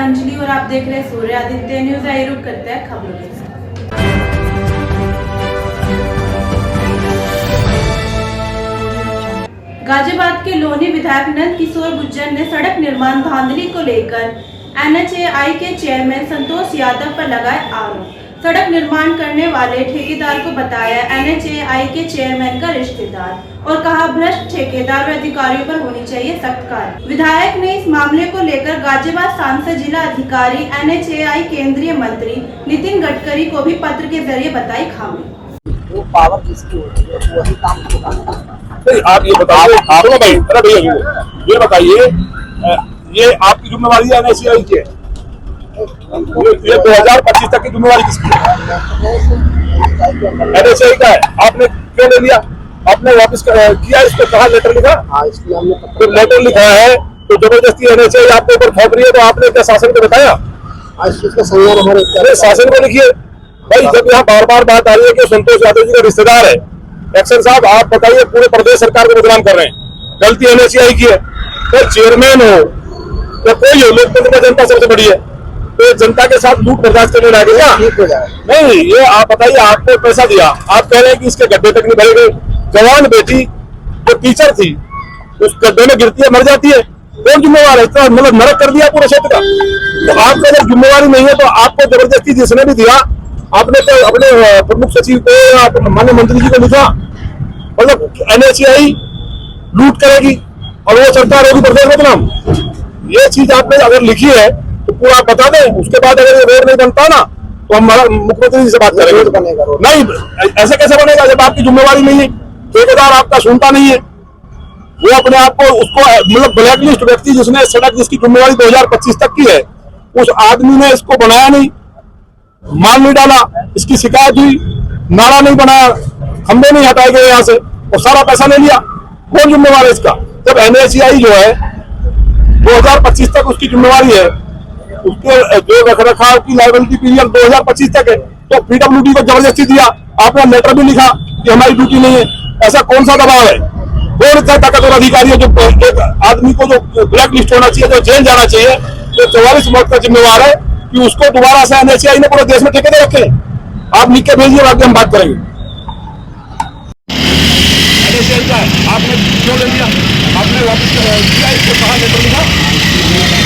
अंजलि और आप देख रहे हैं सूर्य आदित्य न्यूज। आई रुक करते हैं खबरों के साथ। गाजियाबाद के लोनी विधायक नंद किशोर गुर्जर ने सड़क निर्माण धांधली को लेकर NHAI के चेयरमैन संतोष यादव पर लगाए आरोप। सड़क निर्माण करने वाले ठेकेदार को बताया NHAI के चेयरमैन का रिश्तेदार और कहा भ्रष्ट ठेकेदार व अधिकारियों पर होनी चाहिए सख्त कार्रवाई। विधायक ने इस मामले को लेकर गाजियाबाद सांसद, जिला अधिकारी, NHAI केंद्रीय मंत्री नितिन गडकरी को भी पत्र के जरिए बताई खामी। वो पावर किसकी होती है, वही काम होता है। आप ये बताइए, आप भाई अरे भैया ये बताइए, ये आपकी जिम्मेवारी है NHAI की है? ये 2025 तक की जिम्मेवारी किसकी है? NHAI का है। आपने क्यों ले लिया? आपने वापस किया इसको? कहा लेटर लिखा? हाँ, इसलिए हमने तो लेटर लिखा है तो जबरदस्ती NHAI आपके ऊपर थोप रही है, तो आपने क्या शासन को बताया? आज इसका संज्ञान हमारे शासन को लिखिए भाई। जब यहाँ बार बार बात आ रही है कि संतोष यादव जी का रिश्तेदार है, एक्शन साहब आप बताइए, पूरे प्रदेश सरकार को बदनाम कर रहे हैं। गलती NHAI की है। तो चेयरमैन हो या कोई हो, लोकतंत्र में जनता सबसे बड़ी है, तो जनता के साथ लूट बर्दाश्त करने लगे क्या? नहीं, ये आप बताइए, आपको पैसा दिया, आप कह रहे हैं कि इसके गड्ढे तक नहीं भरे गए। जवान बेटी जो टीचर थी उस गड्ढे में गिरती है, मर जाती है, कौन जिम्मेवार है? इतना मतलब नरक कर दिया पूरे क्षेत्र का। तो आपको अगर जिम्मेवारी नहीं है तो आपको जबरदस्ती जिसने भी दिया, आपने तो अपने प्रमुख सचिव को या माननीय मंत्री जी को लिखा, मतलब NHAI लूट करेगी और वो सरकार होगी प्रदेश बदनाम। ये चीज आपने अगर लिखी है तो पूरा बता दें। उसके बाद अगर ये रोड नहीं बनता ना तो हम मुख्यमंत्री जी से बात करेंगे। नहीं, ऐसे कैसे बनेगा जब आपकी जिम्मेवारी नहीं है? ठेकेदार आपका सुनता नहीं है, वो अपने आप को उसको मतलब ब्लैकलिस्ट व्यक्ति, जिसने सड़क जिसकी जिम्मेवारी 2025 तक की है, उस आदमी ने इसको बनाया नहीं, माल नहीं डाला, इसकी शिकायत हुई, नाला नहीं बनाया, खंबे नहीं हटाए गए यहाँ से और सारा पैसा ले लिया। कौन जिम्मेवार है इसका? जब NHAI जो है 2025 तक उसकी जिम्मेवारी है, उसके जो रखरखाव की लायबिलिटी पीरियड 2025 तक है, तो PWD को जबरदस्ती दिया। आपने लेटर भी लिखा कि हमारी ड्यूटी नहीं है। ऐसा कौन सा दबाव है? कौन इतना ताकतवर अधिकारी है जो एक आदमी को जो ब्लैक लिस्ट होना चाहिए, जो जेल जाना चाहिए, जो 44 मौत का जिम्मेवार है, कि उसको दोबारा से NHAI ने पूरे देश में ठेके दे रखे? आप लिख के भेजिए, बाकी हम बात करेंगे। NHAI का है, आपने क्यों ले लिया? आपने वापस किया इसको? कहा लेटर लिखा?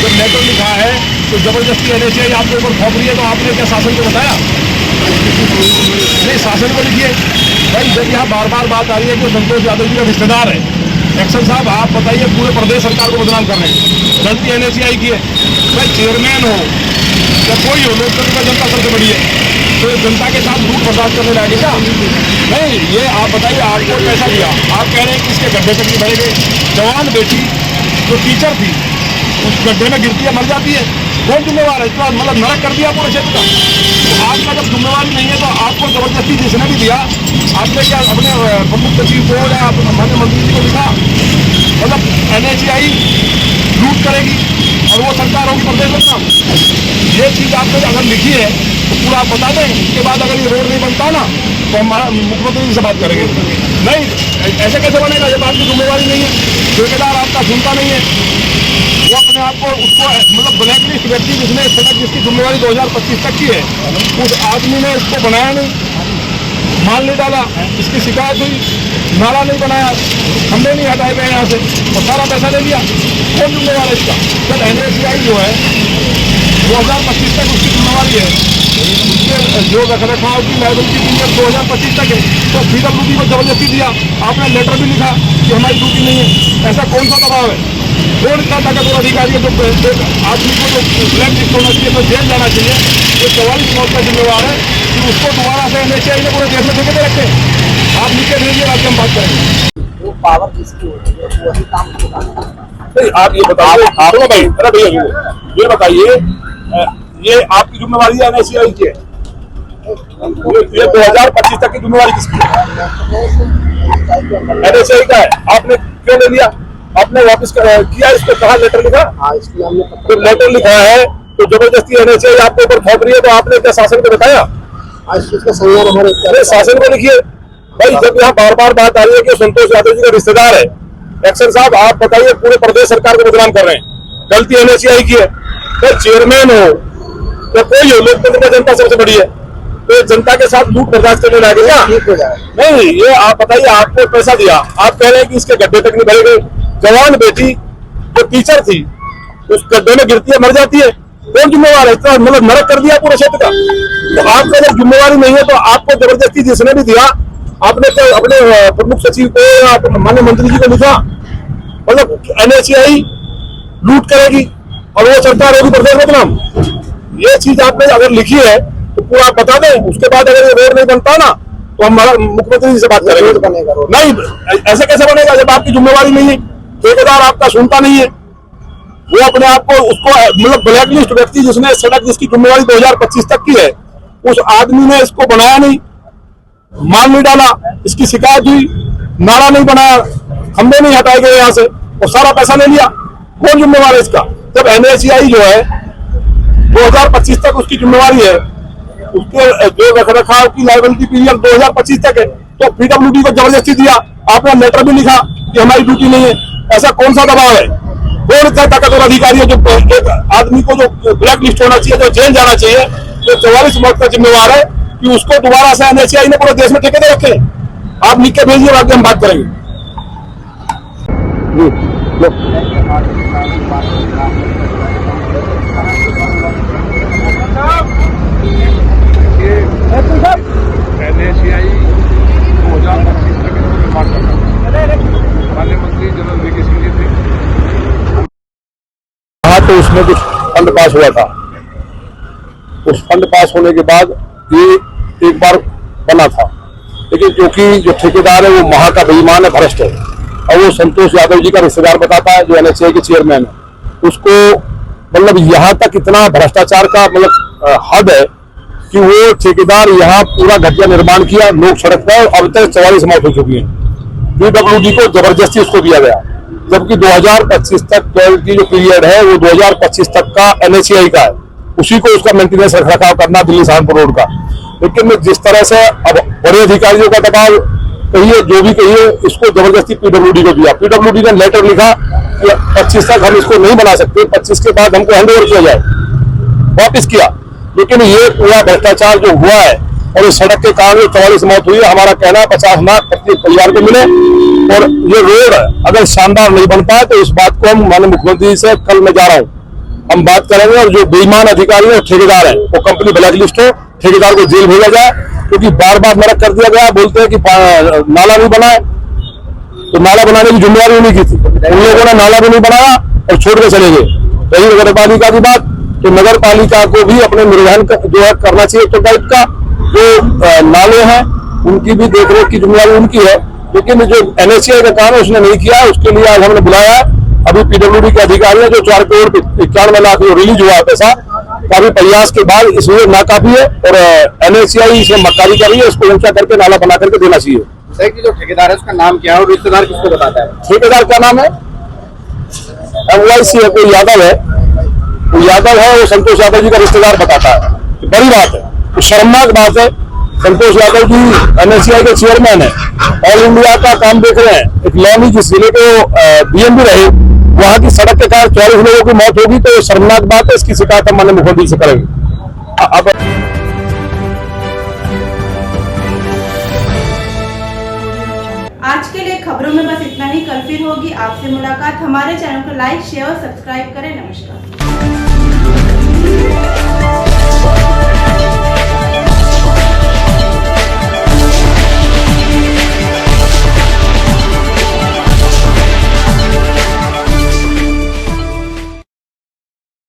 जब लेटर लिखा है तो जबरदस्ती NHAI आपके ऊपर थोप रही है, तो आपने क्या शासन को बताया? नहीं, शासन को लिखिए भाई। जब यहाँ बार बार बात आ रही है कि संतोष यादव जी का रिश्तेदार है, एक्शन साहब आप बताइए, पूरे प्रदेश सरकार को बदनाम कर रहे हैं। गलती NHAI की है। भाई चेयरमैन हो या कोई हो, लोकतंत्र में जनता सबसे बड़ी है, तो जनता के साथ लूट बर्दाश्त करने लगे क्या? नहीं, ये आप बताइए, आपको पैसा दिया, आप कह रहे हैं कि इसके गड्ढे तक नहीं भरे गए। जवान बेटी जो टीचर थी उस गड्ढे में गिरती है, मर जाती है, कौन जिम्मेवार है? इतना मतलब नरक कर दिया पूरे क्षेत्र का। तो आपका जब जिम्मेवारी नहीं है तो आपको जबरदस्ती जिसने भी दिया, आपने क्या अपने प्रमुख सचिव को या माननीय मंत्री जी को लिखा? मतलब NHAI लूट करेगी और वो सरकार होगी प्रदेश बदनाम। ये चीज आपने अगर लिखी है तो पूरा आप बता दें। उसके बाद अगर ये रोड नहीं बनता ना तो हम मुख्यमंत्री जी से बात करेंगे। नहीं, ऐसे कैसे बनेगा जब आपकी जिम्मेवारी नहीं है? ठेकेदार आपका सुनता नहीं है, वो अपने आप को उसको मतलब ब्लैकलिस्ट व्यक्ति, जिसने सड़क जिसकी जिम्मेवारी 2025 तक की है, उस आदमी ने इसको बनाया नहीं, माल नहीं डाला, इसकी शिकायत हुई, नाला नहीं बनाया, खंबे नहीं हटाए गए यहाँ से और सारा पैसा ले लिया। कौन जिम्मेवार है इसका? जब NHAI जो है 2025 तक उसकी जिम्मेवारी है, उसके जो रखरखाव की लायबिलिटी पीरियड 2025 तक है, तो PWD को जबरदस्ती दिया। आपने लेटर भी लिखा कि हमारी ड्यूटी नहीं है। ऐसा कौन सा दबाव है? कौन इतना ताकतवर अधिकारी है जो आदमी को जो ब्लैक लिस्ट होना चाहिए, तो जेल जाना चाहिए, ये 44 मौत का जिम्मेवार है, कि उसको दोबारा से NHAI ने पूरे देश में ठेके दे रखे? आप नीचे भेजिए, बाकी हम बात करेंगे। वो पावर किसकी होती है, वही काम होता है। नहीं, आप ये बताइए, आप भाई अरे भैया ये बताइए, ये आपकी जिम्मेवारी है NHAI की है? ये 2025 तक की जिम्मेवारी किसकी है? NHAI का है। आपने क्यों ले लिया? आपने वापस किया इसको? कहा लेटर लिखा? हाँ, इसलिए हमने तो लेटर लिखा है तो जबरदस्ती NHAI आपके ऊपर थोप रही है, तो आपने क्या शासन को बताया? आज इसका संज्ञान हमारे शासन को लिखिए भाई। जब यहाँ बार बार बात आ रही है कि संतोष यादव जी का रिश्तेदार है, एक्शन साहब आप बताइए, पूरे प्रदेश सरकार को बदनाम कर रहे हैं। गलती NHAI की है। तो चेयरमैन हो तो कोई हो, लोकतंत्र में जनता सबसे बड़ी है, तो जनता के साथ लूट बर्दाश्त करने लगे क्या? ठीक हो जाए। नहीं, ये आप बताइए, आपको पैसा दिया, आप कह रहे हैं कि इसके गड्ढे तक नहीं भरे गए। जवान बेटी जो टीचर थी उस गड्ढे में गिरती है, मर जाती है, कौन जिम्मेवार है? इतना मतलब नरक कर दिया पूरे क्षेत्र का। तो आपको अगर जिम्मेवारी नहीं है तो आपको जबरदस्ती जिसने भी दिया, आपने तो अपने प्रमुख सचिव को या माननीय मंत्री जी को लिखा, मतलब NHAI लूट करेगी और वो सरकार होगी प्रदेश बदनाम। ये चीज आपने अगर लिखी है तो पूरा आप बता दें, उसके बाद अगर ये रोड नहीं बनता ना तो हम मुख्यमंत्री जी से बात करेंगे। नहीं, ऐसे कैसे बनेगा जब आपकी जिम्मेवारी नहीं है, ठेकेदार आपका सुनता नहीं है, वो अपने आप को उसको मतलब ब्लैक लिस्ट व्यक्ति जिसने सड़क जिसकी जिम्मेवारी 2025 तक की है, उस आदमी ने इसको बनाया नहीं, माल नहीं डाला, इसकी शिकायत हुई, नाला नहीं बनाया, खंभे नहीं हटाए गए यहाँ से और सारा पैसा ले लिया। कौन जिम्मेवार है इसका? जब NHAI जो है 2025 तक उसकी जिम्मेवारी है, उसके जो रखरखाव की लायबिलिटी पीरियड 2025 तक है, तो PWD को जबरदस्ती दिया, आपने लेटर भी लिखा कि हमारी ड्यूटी नहीं है। ऐसा कौन सा दबाव है? कौन इतना ताकतवर अधिकारी है जो एक आदमी को जो ब्लैक लिस्ट होना चाहिए, जो जेल जाना चाहिए, जो 44 मौत का जिम्मेवार है, कि उसको दोबारा से NHAI ने पूरे देश में ठेके दे रखे? आप लिख के भेजिए, आगे हम बात करेंगे। NHAI 2025 तक इसको निर्माण करना, माननीय मंत्री जनरल वीके सिंह जी थे। हाँ, तो उसमें कुछ फंड पास हुआ था, उस फंड पास होने के बाद ये एक बार बना था, लेकिन क्योंकि जो ठेकेदार है वो महा का बेईमान है, भ्रष्ट है, और वो संतोष यादव जी का रिश्तेदार बताता है जो NHAI के चेयरमैन है, उसको मतलब यहाँ तक इतना भ्रष्टाचार का मतलब हद है कि वो ठेकेदार यहाँ पूरा घटिया निर्माण किया, लोग सड़क पर, अब तक 44 मौत हो चुकी है। PWD को जबरदस्ती उसको दिया गया, जबकि 2025 तक की जो पीरियड है वो 2025 तक का NHAI का है, उसी को उसका मेंटेनेंस रखरखाव करना दिल्ली सहारनपुर रोड का। लेकिन जिस तरह से अब बड़े अधिकारियों का दबाव कहिए, जो भी कहिए, इसको जबरदस्ती PWD को दिया। PWD ने लेटर लिखा कि 25 तक हम इसको नहीं बना सकते, 25 के बाद हमको हैंडओवर किया जाए, वापिस किया। लेकिन ये पूरा भ्रष्टाचार जो हुआ है और इस सड़क के कारण 44 मौत हुई है, हमारा कहना है 50 लाख प्रत्येक परिवार को मिले, और ये रोड अगर शानदार नहीं बनता है तो इस बात को हम माननीय मुख्यमंत्री से कल मैं जा रहा हूँ, हम बात करेंगे, और जो बेईमान अधिकारी और ठेकेदार है वो कंपनी ब्लैक लिस्ट हो, ठेकेदार को जेल भेजा जाए, क्योंकि बार बार नरक कर दिया गया। बोलते हैं कि नाला नहीं बनाए, तो नाला बनाने की जिम्मेवारी उन्हीं की थी, उन लोगों ने नाला भी नहीं बनाया और छोड़ के चले गए। रही नगर पालिका की बात, तो नगर पालिका को भी अपने निर्वहन जो है करना चाहिए, तो टाइप का जो नाले हैं उनकी भी देखरेख की जिम्मेवारी उनकी है, लेकिन जो NHAI का काम है उसने नहीं किया। उसके लिए आज हमने बुलाया है अभी PWD के अधिकारी है, जो 4 करोड़ 91 लाख रिलीज हुआ है पैसा, काफी प्रयास के बाद इसलिए नाकाफी है, और NHAI इसे मक्कारी कर रही है, इसको ऊंचा करके नाला बना करके देना चाहिए। जो ठेकेदार है उसका नाम क्या है और रिश्तेदार किसको बताता है? ठेकेदार का नाम है MYC है, कोई यादव है, वो यादव है, वो संतोष यादव जी का रिश्तेदार बताता है। तो बड़ी बात है, तो शर्मनाक बात है। संतोष यादव जी NHAI के चेयरमैन है, ऑल इंडिया का काम देख रहे हैं। एक लौनी जिस जिले के DM भी रहे, वहां की सड़क के कारण 44 लोगों की मौत होगी, तो ये शर्मनाक बात है। इसकी शिकायत हम माननीय मुख्यमंत्री से करेंगे। अब आज के लिए खबरों में बस इतना ही। कल फिर होगी आपसे मुलाकात। हमारे चैनल को लाइक, शेयर और सब्सक्राइब करें। नमस्कार।